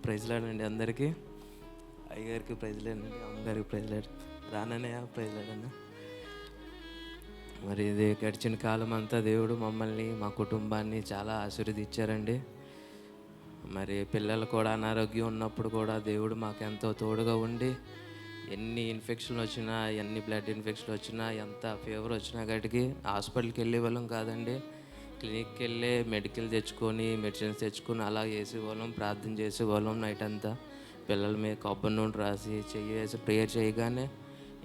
ప్రైజ్లాడండి అందరికీ. అయ్యగారికి ప్రైజ్లాడండి, అమ్మగారికి ప్రైజ్లాడు, రానన్నయ్య ప్రైజ్లాడన్న. మరి ఇది గడిచిన కాలం అంతా దేవుడు మమ్మల్ని, మా కుటుంబాన్ని చాలా ఆశీర్వదించారండి. మరి పిల్లలు కూడా అనారోగ్యం ఉన్నప్పుడు కూడా దేవుడు మాకు ఎంతో తోడుగా ఉండి, ఎన్ని ఇన్ఫెక్షన్లు వచ్చినా, ఎన్ని బ్లడ్ ఇన్ఫెక్షన్లు వచ్చినా, ఎంత ఫీవర్ వచ్చినా గడికి హాస్పిటల్కి వెళ్ళే వాళ్ళం కాదండి. క్లినిక్కి వెళ్ళి మెడికల్ తెచ్చుకొని, మెడిసిన్స్ తెచ్చుకొని అలా చేసేవాళ్ళం, ప్రార్థన చేసేవాళ్ళం నైట్ అంతా. పిల్లల మీద కొబ్బరి నూనె రాసి వేసి ప్రేయర్ చేయగానే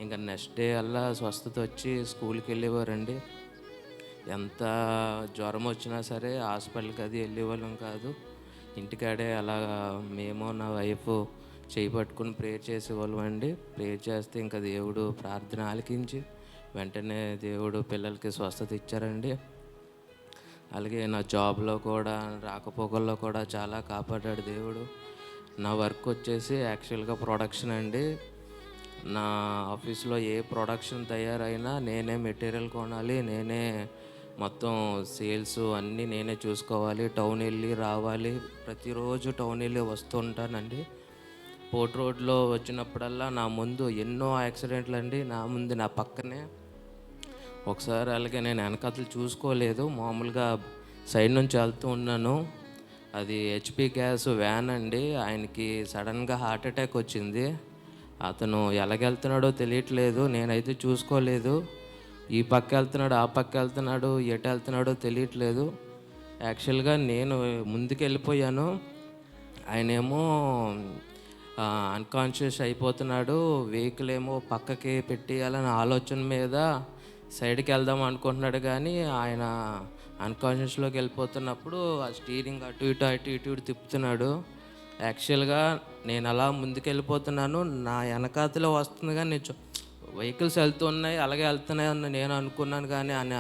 ఇంకా నెక్స్ట్ డే అలా స్వస్థత వచ్చి స్కూల్కి వెళ్ళేవారండి. ఎంత జ్వరం వచ్చినా సరే హాస్పిటల్కి అది వెళ్ళేవాళ్ళం కాదు. ఇంటికాడే అలా మేము, నా వైఫ్ చేయి పట్టుకుని ప్రేయర్ చేసేవాళ్ళం అండి. ప్రేయర్ చేస్తే ఇంకా దేవుడు ప్రార్థన ఆలకించి వెంటనే దేవుడు పిల్లలకి స్వస్థత ఇచ్చారండి. అలాగే నా జాబ్లో కూడా, రాకపోకల్లో కూడా చాలా కాపాడాడు దేవుడు. నా వర్క్ వచ్చేసి యాక్చువల్గా ప్రొడక్షన్ అండి. నా ఆఫీస్లో ఏ ప్రొడక్షన్ తయారైనా నేనే మెటీరియల్ కొనాలి, నేనే మొత్తం సేల్స్ అన్నీ నేనే చూసుకోవాలి. టౌన్ వెళ్ళి రావాలి, ప్రతిరోజు టౌన్ వెళ్ళి వస్తూ ఉంటానండి. పోర్ట్ రోడ్లో వచ్చినప్పుడల్లా నా ముందు ఎన్నో యాక్సిడెంట్లు అండి. నా ముందు, నా పక్కనే ఒకసారి అలాగే నేను వెనకాతలు చూసుకోలేదు, మామూలుగా సైడ్ నుంచి వెళ్తూ ఉన్నాను. అది హెచ్పి గ్యాస్ వ్యాన్ అండి. ఆయనకి సడన్గా హార్ట్ అటాక్ వచ్చింది. అతను ఎలాగెళ్తున్నాడో తెలియట్లేదు, నేనైతే చూసుకోలేదు. ఈ పక్క వెళ్తున్నాడు, ఆ పక్క వెళ్తున్నాడు, ఎటు వెళ్తున్నాడో తెలియట్లేదు. యాక్చువల్గా నేను ముందుకు వెళ్ళిపోయాను, ఆయనేమో అన్కాన్షియస్ అయిపోతున్నాడు. వెహికల్ ఏమో పక్కకి పెట్టేయాలని ఆలోచన మీద సైడ్కి వెళ్దాం అనుకుంటున్నాడు, కానీ ఆయన అన్కాన్షియస్లోకి వెళ్ళిపోతున్నప్పుడు ఆ స్టీరింగ్ అటు ఇటు అటు ఇటు ఇటు తిప్పుతున్నాడు. యాక్చువల్గా నేను అలా ముందుకు వెళ్ళిపోతున్నాను, నా వెనకాతలో వస్తుంది, కానీ నేను వెహికల్స్ వెళ్తున్నాయి, అలాగే వెళ్తున్నాయి అని నేను అనుకున్నాను, కానీ ఆయన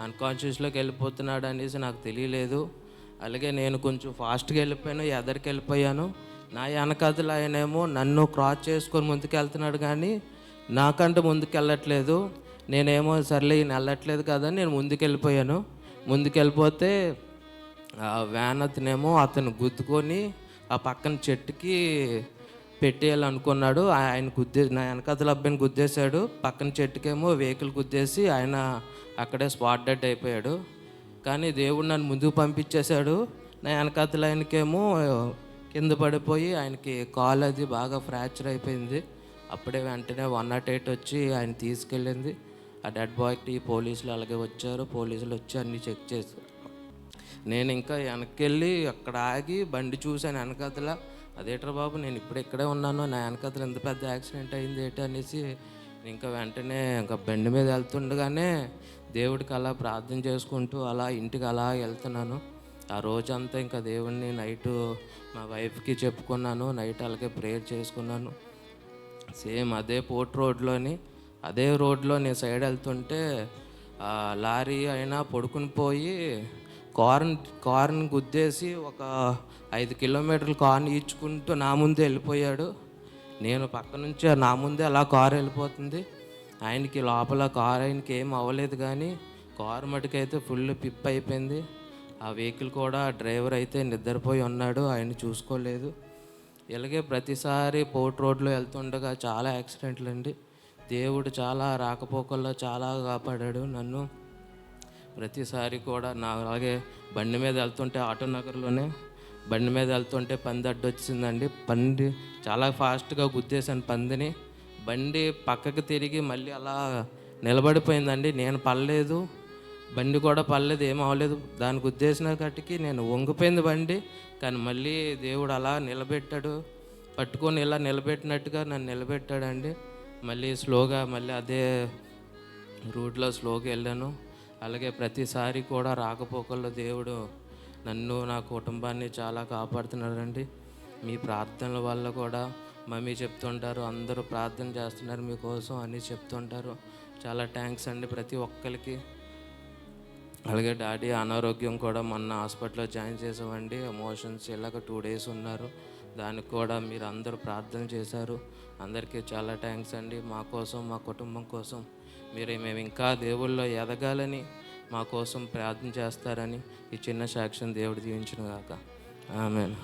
అన్కాన్షియస్లోకి వెళ్ళిపోతున్నాడు అనేసి నాకు తెలియలేదు. అలాగే నేను కొంచెం ఫాస్ట్గా వెళ్ళిపోయాను, ఎదరికి వెళ్ళిపోయాను. నా వెనకాతలో ఆయనేమో నన్ను క్రాస్ చేసుకొని ముందుకు వెళ్తున్నాడు, కానీ నాకంటే ముందుకు వెళ్ళట్లేదు. నేనేమో సర్లే ఈయన వెళ్ళట్లేదు కదా నేను ముందుకెళ్ళిపోయాను. ముందుకెళ్ళిపోతే ఆ వ్యాన్ అతనేమో అతను గుద్దుకొని ఆ పక్కన చెట్టుకి పెట్టేయాలనుకున్నాడు. ఆయన నా వెనకాతల అబ్బాయిని గుద్దేశాడు. పక్కన చెట్టుకేమో వెహికల్ గుద్దేసి ఆయన అక్కడే స్పాట్ డెడ్ అయిపోయాడు. కానీ దేవుడు నన్ను ముందుకు పంపించేశాడు. నా వెనకాతల ఆయనకేమో కింద పడిపోయి ఆయనకి కాలు అది బాగా ఫ్రాక్చర్ అయిపోయింది. అప్పుడే వెంటనే 108 వచ్చి ఆయన తీసుకెళ్ళింది. ఆ డెడ్ బాయ్కి పోలీసులు అలాగే వచ్చారు. పోలీసులు వచ్చి అన్నీ చెక్ చేశారు. నేను ఇంకా వెనక్కి వెళ్ళి అక్కడ ఆగి బండి చూశాను వెనకాతల. అదేట్రా బాబు, నేను ఇప్పుడు ఇక్కడే ఉన్నాను, నా వెనకాతల ఎంత పెద్ద యాక్సిడెంట్ అయింది ఏంటి అనేసి ఇంకా వెంటనే ఇంకా బండి మీద వెళ్తుండగానే దేవుడికి అలా ప్రార్థన చేసుకుంటూ అలా ఇంటికి అలా వెళ్తున్నాను. ఆ రోజంతా ఇంకా దేవుడిని నైటు మా వైఫ్కి చెప్పుకున్నాను, నైట్ అలాగే ప్రేయర్ చేసుకున్నాను. సేమ్ అదే పోర్ట్ రోడ్లోని అదే రోడ్లో నేను సైడ్ వెళ్తుంటే లారీ అయినా పడుకుని పోయి కారుని గుద్దేసి ఒక 5 కిలోమీటర్లు కారుని ఈడ్చుకుంటూ నా ముందే వెళ్ళిపోయాడు. నేను పక్క నుంచి నా ముందే అలా కారు వెళ్ళిపోతుంది. ఆయనకి లోపల కారు ఆయనకి ఏం అవ్వలేదు, కానీ కారు మటుకైతే ఫుల్ పిప్ అయిపోయింది. ఆ వెహికల్ కూడా డ్రైవర్ అయితే నిద్రపోయి ఉన్నాడు, ఆయన చూసుకోలేదు. ఇలాగే ప్రతిసారి పోర్ట్ రోడ్లో వెళ్తుండగా చాలా యాక్సిడెంట్లు అండి. దేవుడు చాలా రాకపోకల్లో చాలా కాపాడాడు నన్ను. ప్రతిసారి కూడా నా అలాగే బండి మీద వెళ్తుంటే ఆటో నగర్లోనే బండి మీద వెళ్తుంటే పంది అడ్డొచ్చిందండి. పంది చాలా ఫాస్ట్గా గుద్దేశాను పందిని. బండి పక్కకి తిరిగి మళ్ళీ అలా నిలబడిపోయిందండి. నేను పడలేదు, బండి కూడా పడలేదు, ఏం అవ్వలేదు. దాన్ని గుద్దేసిన కట్టికి నేను వంగిపోయింది బండి, కానీ మళ్ళీ దేవుడు అలా నిలబెట్టాడు. పట్టుకొని ఇలా నిలబెట్టినట్టుగా నన్ను నిలబెట్టాడండి. మళ్ళీ స్లోగా మళ్ళీ అదే రూట్లో స్లోగా వెళ్ళాను. అలాగే ప్రతిసారి కూడా రాకపోకల్లో దేవుడు నన్ను, నా కుటుంబాన్ని చాలా కాపాడుతున్నాడండి. మీ ప్రార్థనల వల్ల కూడా మమ్మీ చెప్తుంటారు, అందరూ ప్రార్థన చేస్తున్నారు మీకోసం అని చెప్తుంటారు. చాలా థ్యాంక్స్ అండి ప్రతి ఒక్కరికి. అలాగే డాడీ అనారోగ్యం కూడా మొన్న హాస్పిటల్లో జాయిన్ చేసామండి. ఎమోషన్స్ ఇలాగ 2 days ఉన్నారు. దానికి కూడా మీరు అందరూ ప్రార్థన చేశారు. అందరికీ చాలా థ్యాంక్స్ అండి. మా కోసం, మా కుటుంబం కోసం మేము ఇంకా దేవుళ్ళో ఎదగాలని, మా కోసం ప్రార్థన చేస్తారని ఈ చిన్న సాక్ష్యం దేవుడు దీవించును గాక. ఆమేన్.